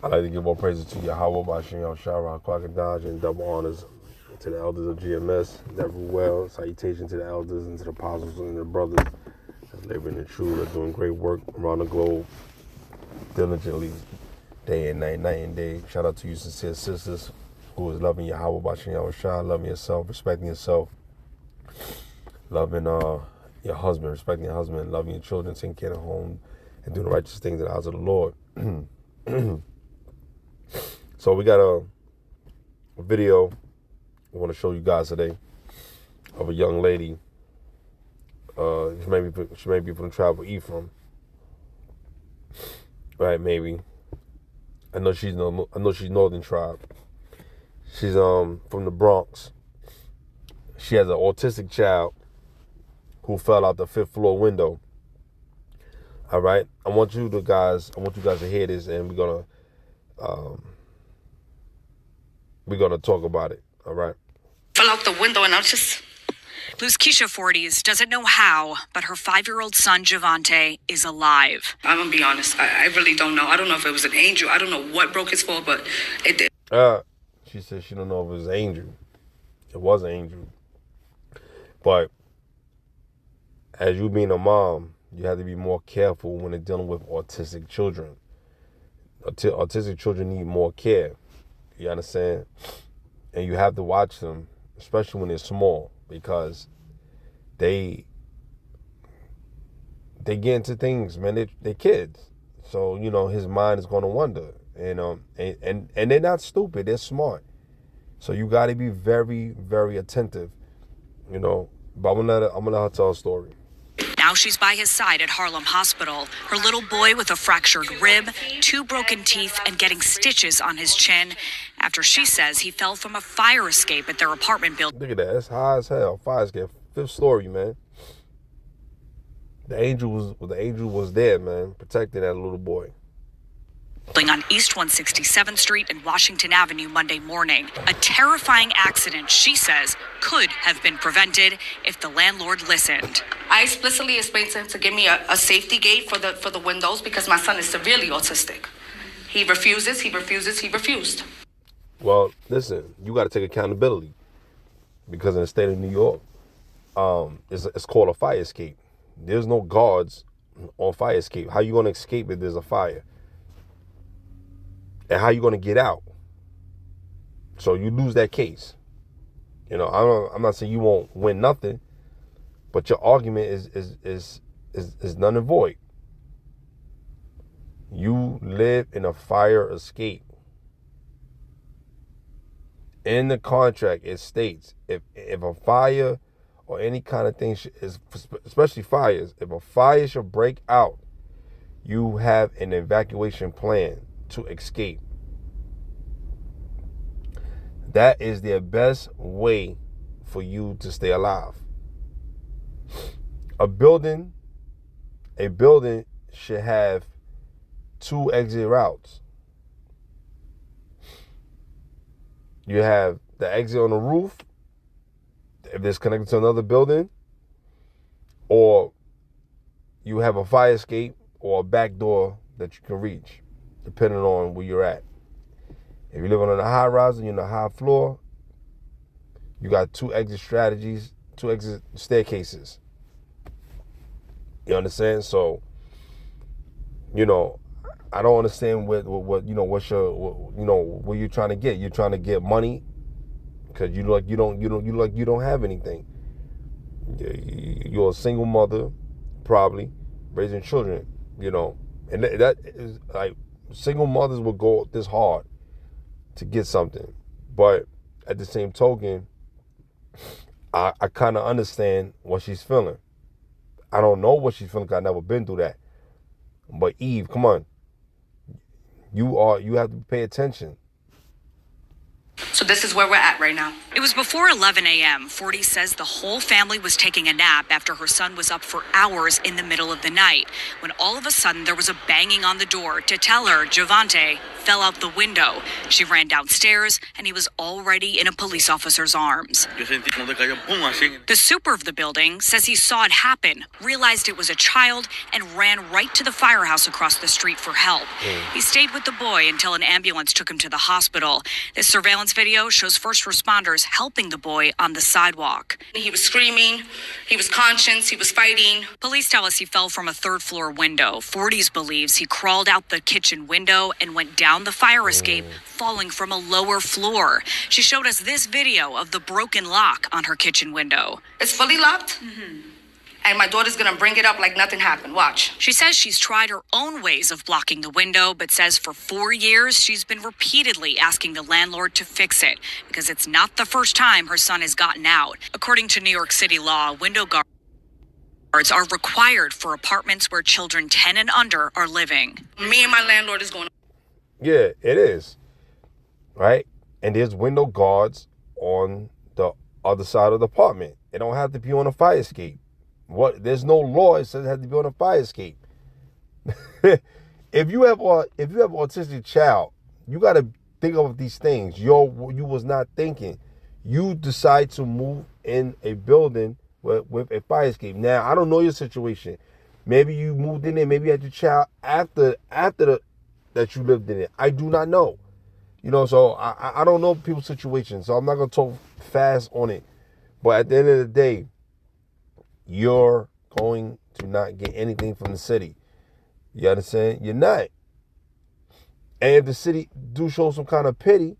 I'd like to give all praises to Yahweh, Bashem, Shara, Kwakadaj, and double honors to the elders of GMS. Never well. Salutation to the elders and to the apostles and the brothers that's living in truth, are doing great work around the globe, diligently, day and night, night and day. Shout out to you, sincere sisters, who is loving Yahweh, Bashem, Shara, loving yourself, respecting yourself, loving your husband, respecting your husband, loving your children, taking care of home, and doing the righteous things in the eyes of the Lord. So we got a video I want to show you guys today of a young lady. She may be from the tribe of Ephraim, right? Maybe. I know she's Northern tribe. She's from the Bronx. She has an autistic child who fell out the 5th floor window. All right, I want you guys to hear this, and we're gonna talk about it. All right. Fell out the window, and I was just. Luz Keisha Forties doesn't know how, but her 5-year-old son Javante is alive. I'm gonna be honest. I really don't know. I don't know if it was an angel. I don't know what broke his fall, but it did. She said she don't know if it was an angel. It was an angel, but as you being a mom, you have to be more careful when they're dealing with autistic children. Autistic children need more care. You understand? And you have to watch them, especially when they're small, because they get into things, man. They're kids. So, his mind is going to wander. And they're not stupid. They're smart. So you got to be very, very attentive, But I'm going to let her tell a story. Now she's by his side at Harlem Hospital. Her little boy with a fractured rib, 2 broken teeth, and getting stitches on his chin after she says he fell from a fire escape at their apartment building. Look at that. That's high as hell. Fire escape. 5th story, man. The angel was there, man, protecting that little boy. On East 167th Street and Washington Avenue Monday morning. A terrifying accident, she says, could have been prevented if the landlord listened. I explicitly explained to him to give me a safety gate for the windows because my son is severely autistic. He refused. Well, listen, you got to take accountability, because in the state of New York, it's called a fire escape. There's no guards on fire escape. How you going to escape if there's a fire? And how you going to get out? So you lose that case. I'm not saying you won't win nothing, but your argument is null and void. You live in a fire escape. In the contract, it states if a fire or any kind of thing especially fires, if a fire should break out, you have an evacuation plan to escape. That is their best way for you to stay alive. A building should have 2 exit routes. You have the exit on the roof, if it's connected to another building, or you have a fire escape or a back door that you can reach, depending on where you're at. If you're living on a high rise and you're on a high floor, you got 2 exit strategies, 2 exit staircases. You understand? So, I don't understand what you're trying to get. You're trying to get money because you don't have anything. You're a single mother, probably raising children. And that is like, single mothers will go this hard to get something, but at the same token, I kind of understand what she's feeling. I don't know what she's feeling because I've never been through that. But Eve, come on. You have to pay attention. So this is where we're at right now. It was before 11 a.m. Forty says the whole family was taking a nap after her son was up for hours in the middle of the night, when all of a sudden there was a banging on the door to tell her Javante fell out the window. She ran downstairs, and he was already in a police officer's arms. The super of the building says he saw it happen, realized it was a child, and ran right to the firehouse across the street for help. He stayed with the boy until an ambulance took him to the hospital. This surveillance video shows first responders helping the boy on the sidewalk. He was screaming, he was conscious, he was fighting. Police tell us he fell from a third-floor window. Forties believes he crawled out the kitchen window and went down the fire escape, falling from a lower floor. She showed us this video of the broken lock on her kitchen window. It's fully locked, and my daughter's gonna bring it up like nothing happened. Watch. She says she's tried her own ways of blocking the window, but says for 4 years she's been repeatedly asking the landlord to fix it because it's not the first time her son has gotten out. According to New York City law, window guards are required for apartments where children 10 and under are living. Me and my landlord is going. Yeah, it is. Right? And there's window guards on the other side of the apartment. It don't have to be on a fire escape. There's no law that says it has to be on a fire escape. If you have autistic child, you got to think of these things. You was not thinking. You decide to move in a building with a fire escape. Now, I don't know your situation. Maybe you moved in there. Maybe you had your child after that you lived in it. I do not know. So I don't know people's situations. So I'm not going to talk fast on it. But at the end of the day, you're going to not get anything from the city. You understand? You're not. And if the city do show some kind of pity,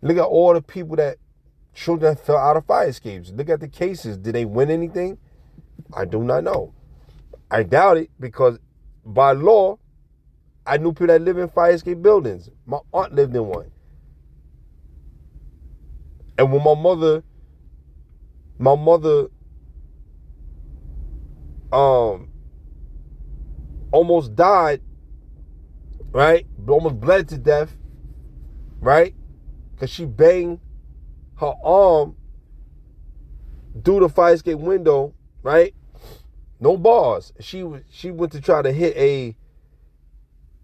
look at all the people that children fell out of fire escapes. Look at the cases. Did they win anything? I do not know. I doubt it because by law, I knew people that live in fire escape buildings. My aunt lived in one. And when my mother almost died, right? Almost bled to death, right? Because she banged her arm through the fire escape window, right? No bars. She went to try to hit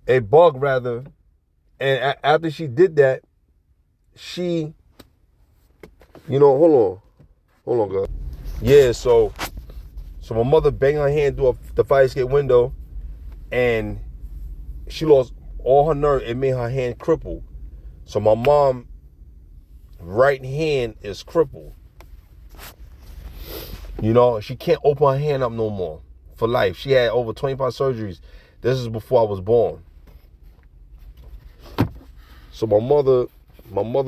a bug rather, and after she did that, she, hold on, girl. Yeah, so my mother banged her hand through the fire escape window, and she lost all her nerve. It made her hand crippled. So my mom right hand is crippled. She can't open her hand up no more for life. She had over 25 surgeries. This is before I was born. So my mother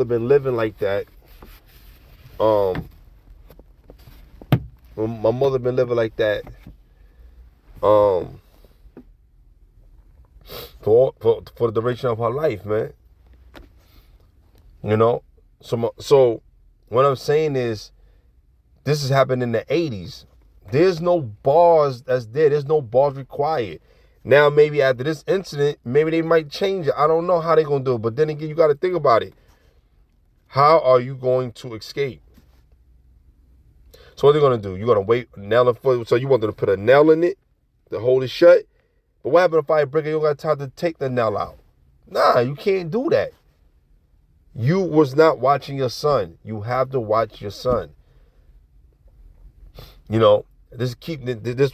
been living like that. My mother been living like that. For the duration of her life, man. So what I'm saying is, this has happened in the 80s. There's no bars that's there. There's no bars required. Now, maybe after this incident, maybe they might change it. I don't know how they're going to do it. But then again, you got to think about it. How are you going to escape? So what they're going to do? You're going to wait, nail it for. So you want them to put a nail in it to hold it shut. But what happened if I break it? You don't got time to take the nail out. Nah, you can't do that. You was not watching your son. You have to watch your son. This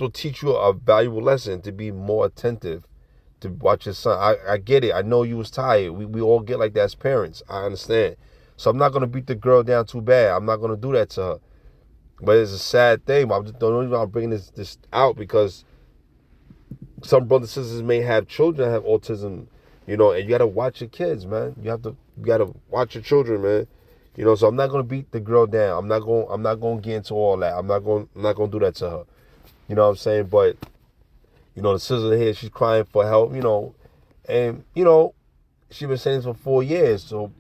will teach you a valuable lesson to be more attentive, to watch your son. I get it. I know you was tired. We all get like that as parents. I understand. So I'm not going to beat the girl down too bad. I'm not going to do that to her. But it's a sad thing. But I'm bringing this out because some brothers and sisters may have children that have autism, and you got to watch your kids, man. You got to watch your children, man. So I'm not gonna beat the girl down. I'm not gonna get into all that. I'm not gonna do that to her. You know what I'm saying? But the sister here, she's crying for help. And she been saying this for 4 years. So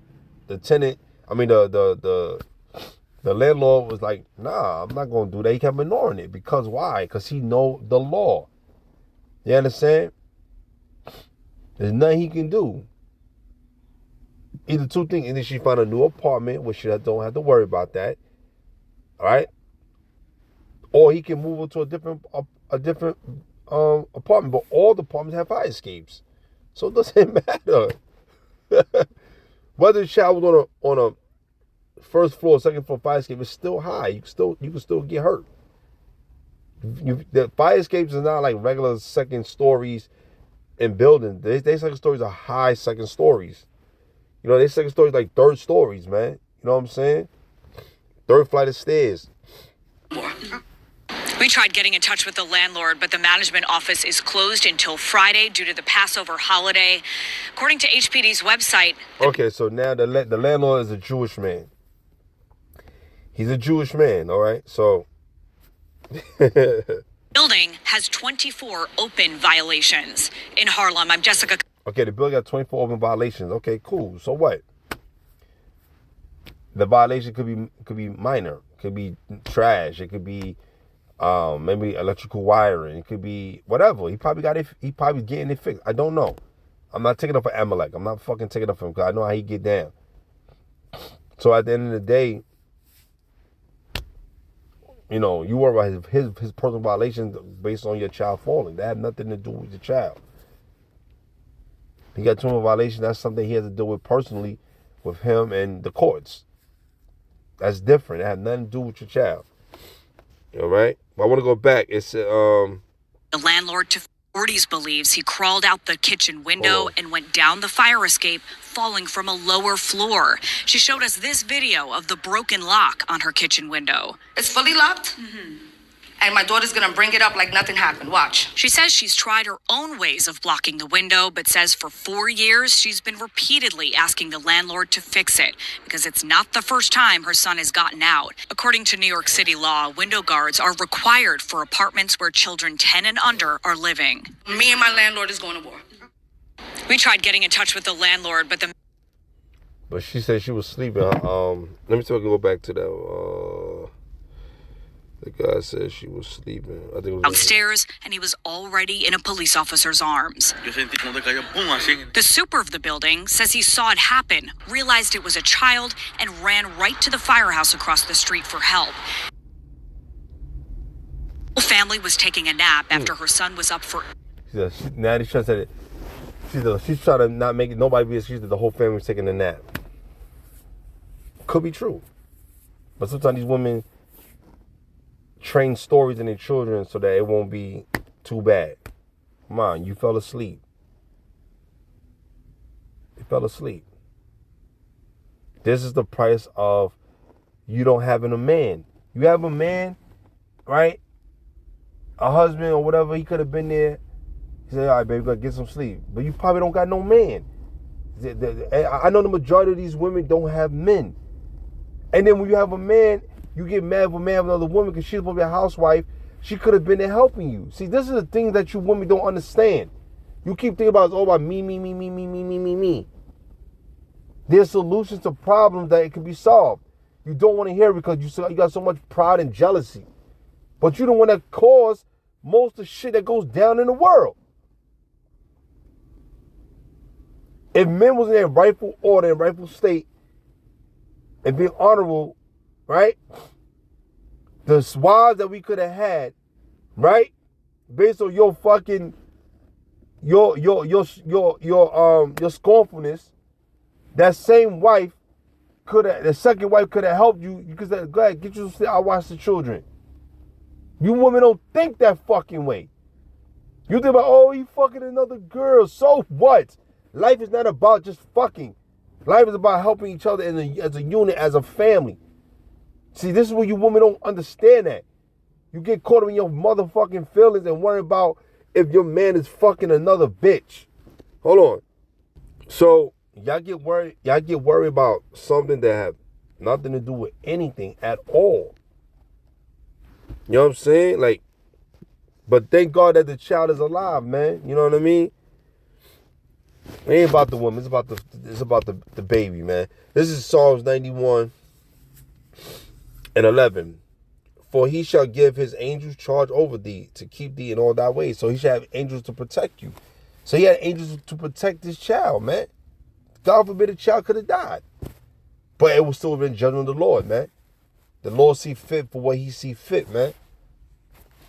the landlord was like, nah, I'm not gonna do that. He kept ignoring it because why? Because he know the law. You understand? There's nothing he can do. Either two things. Either she find a new apartment where she don't have to worry about that. All right? Or he can move her to a different apartment. But all the apartments have fire escapes. So it doesn't matter. Whether the child was on a first floor, second floor fire escape, it's still high. You can still get hurt. The fire escapes are not like regular second stories in buildings. They second stories are high second stories. You know, they second stories like third stories, man. You know what I'm saying? Third flight of stairs. We tried getting in touch with the landlord, but the management office is closed until Friday due to the Passover holiday. According to HPD's website. Okay, so now the landlord is a Jewish man. He's a Jewish man, all right? So. Building has 24 open violations. In Harlem, I'm Jessica. Okay, the building got 24 open violations. Okay, cool. So what? The violation could be minor. It could be trash. It could be maybe electrical wiring. It could be whatever. He probably getting it fixed. I don't know. I'm not taking up for Amalek. I'm not fucking taking up for him because I know how he get down. So at the end of the day, you know, you worry about his personal violations based on your child falling. That had nothing to do with the child. He got 2 more violations. That's something he has to deal with personally with him and the courts. That's different. It had nothing to do with your child. All right? But I want to go back. It's the landlord to 40s believes he crawled out the kitchen window and went down the fire escape, falling from a lower floor. She showed us this video of the broken lock on her kitchen window. It's fully locked. And my daughter's gonna bring it up like nothing happened. Watch. She says she's tried her own ways of blocking the window, but says for 4 years she's been repeatedly asking the landlord to fix it because it's not the first time her son has gotten out. According to New York City law, window guards are required for apartments where children 10 and under are living. Me and my landlord is going to war. We tried getting in touch with the landlord, but she said she was sleeping. Let me see if I can go back to that. The guy said she was sleeping. I think it was downstairs, and he was already in a police officer's arms. The super of the building says he saw it happen, realized it was a child, and ran right to the firehouse across the street for help. The family was taking a nap after her son was up for. Now she's trying to say that she's trying to not make it nobody be excused that the whole family was taking a nap. Could be true, but sometimes these women train stories in their children so that it won't be too bad. Come on, you fell asleep. You fell asleep. This is the price of you don't having a man. You have a man, right? A husband or whatever, he could have been there. He said, all right, baby, gotta get some sleep. But you probably don't got no man. I know the majority of these women don't have men. And then when you have a man, you get mad with a man with another woman because she's supposed to be a housewife. She could have been there helping you. See, this is the thing that you women don't understand. You keep thinking about it's all about me. There's solutions to problems that it can be solved. You don't want to hear it because you got so much pride and jealousy. But you don't want to cause most of the shit that goes down in the world. If men was in their rightful order and rightful state and being honorable, right? The wives that we could have had, right? Based on your fucking your scornfulness, that same wife the second wife could have helped you. You could say, go ahead, get you some sleep, I'll watch the children. You women don't think that fucking way. You think about, oh, he fucking another girl. So what? Life is not about just fucking. Life is about helping each other as a unit, as a family. See, this is where you women don't understand that. You get caught up in your motherfucking feelings and worry about if your man is fucking another bitch. Hold on. So y'all get worried about something that have nothing to do with anything at all. You know what I'm saying? Like, but thank God that the child is alive, man. You know what I mean? It ain't about the woman. It's about the baby, man. This is Psalms 91:11. For he shall give his angels charge over thee to keep thee in all thy ways. So he shall have angels to protect you. So he had angels to protect this child, man. God forbid the child could have died. But it would still have been judgment of the Lord, man. The Lord see fit for what he see fit, man.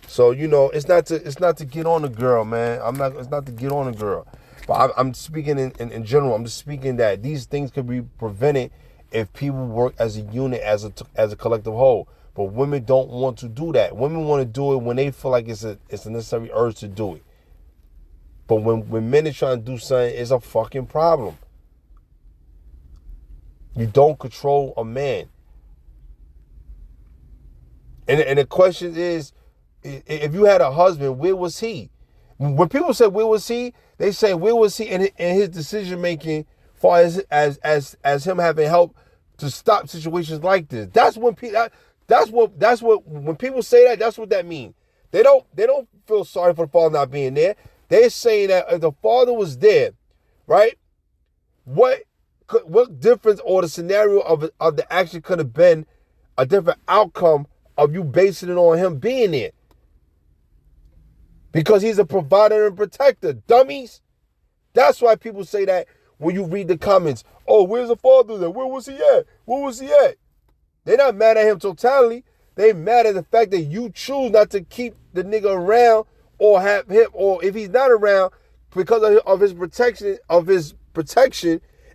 So, you know, it's not to get on the girl, man. It's not to get on the girl. But I'm speaking in general. I'm just speaking that these things could be prevented if people work as a unit, as a collective whole. But women don't want to do that. Women want to do it when they feel like it's a necessary urge to do it. But when men are trying to do something, it's a fucking problem. You don't control a man. And the question is, if you had a husband, where was he? When people say where was he, they say where was he in his decision making, far as him having help to stop situations like this. That's when people. That's what when people say that, that's what that means. They don't feel sorry for the father not being there. They're saying that if the father was there, right? What difference or the scenario of the action could have been a different outcome of you basing it on him being there? Because he's a provider and protector, dummies. That's why people say that when you read the comments. Oh, where's the father then? Where was he at? Where was he at? They're not mad at him totality. They mad at the fact that you choose not to keep the nigga around or have him, or if he's not around, because of his protection,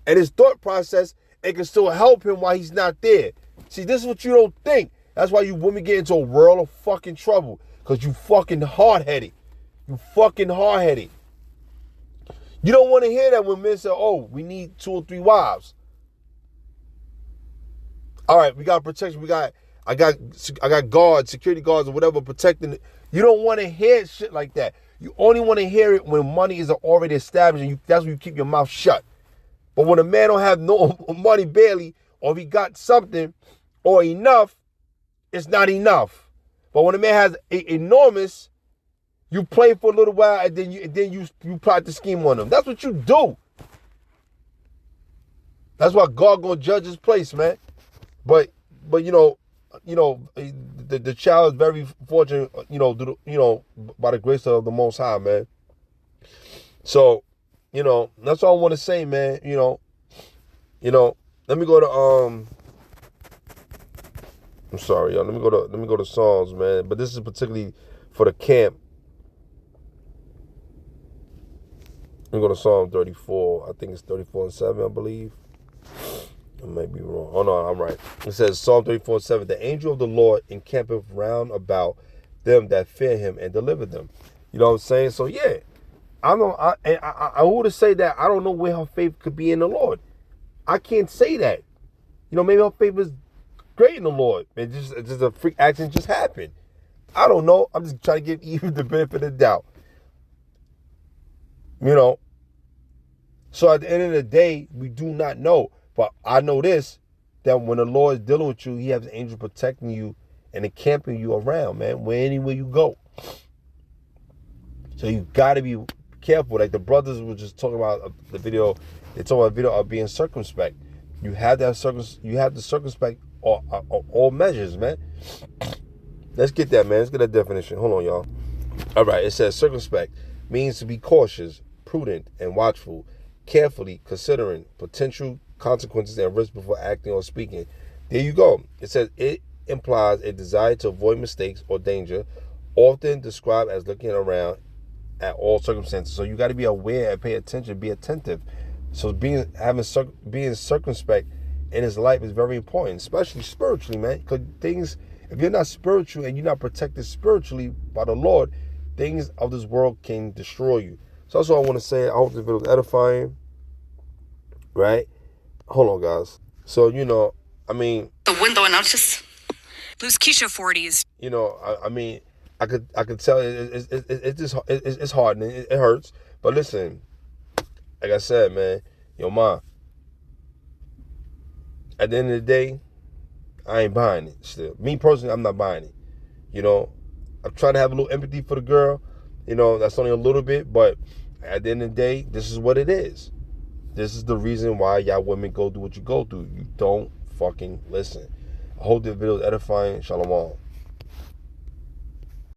and his thought process, it can still help him while he's not there. See, this is what you don't think. That's why you women get into a world of fucking trouble, because you fucking hard-headed. You fucking hard-headed. You don't want to hear that when men say, oh, we need 2 or 3 wives. All right, we got protection. I got guards, security guards or whatever protecting it. You don't want to hear shit like that. You only want to hear it when money is already established, and that's when you keep your mouth shut. But when a man don't have no money barely, or if he got something or enough, it's not enough. But when a man has enormous, you play for a little while and then you plot the scheme on them. That's what you do. That's why God gonna judge his place, man. But you know the child is very fortunate, by the grace of the Most High, man. So, that's all I want to say, man. Let me go to I'm sorry, y'all. Let me go to Psalms, man. But this is particularly for the camp. Let me go to Psalm 34. I think it's 34:7, I believe. I might be wrong. Oh, no, I'm right. It says, Psalm 34:7, the angel of the Lord encampeth round about them that fear him and deliver them. You know what I'm saying? So, yeah. I would have say that I don't know where her faith could be in the Lord. I can't say that. Maybe her faith is great in the Lord. It's just a freak accident just happened. I don't know. I'm just trying to give Eve the benefit of the doubt. So at the end of the day, we do not know. But I know this, that when the Lord is dealing with you, he has an angel protecting you and encamping you around, man, anywhere you go. So you got to be careful. Like the brothers were just talking about the video. They talk about the video of being circumspect. You have to circumspect all measures, man. Let's get that, man. Let's get that definition. Hold on, y'all. All right, it says circumspect means to be cautious, prudent, and watchful, carefully considering potential consequences and risks before acting or speaking. There you go. It says it implies a desire to avoid mistakes or danger, often described as looking around at all circumstances. So you got to be aware and pay attention, be attentive. So being circumspect in his life is very important, especially spiritually, man. Because if you're not spiritual and you're not protected spiritually by the Lord, things of this world can destroy you. So that's all I want to say. I hope this video is edifying. Right? Hold on, guys. So, the window, and I'm just Lose Keisha 40s. I could tell it's hard and it hurts. But listen, like I said, man, ma, at the end of the day, I ain't buying it still. Me personally, I'm not buying it. I'm trying to have a little empathy for the girl. That's only a little bit, but at the end of the day, this is what it is. This is the reason why y'all women go through what you go through. You don't fucking listen. I hope this video is edifying. Shalom.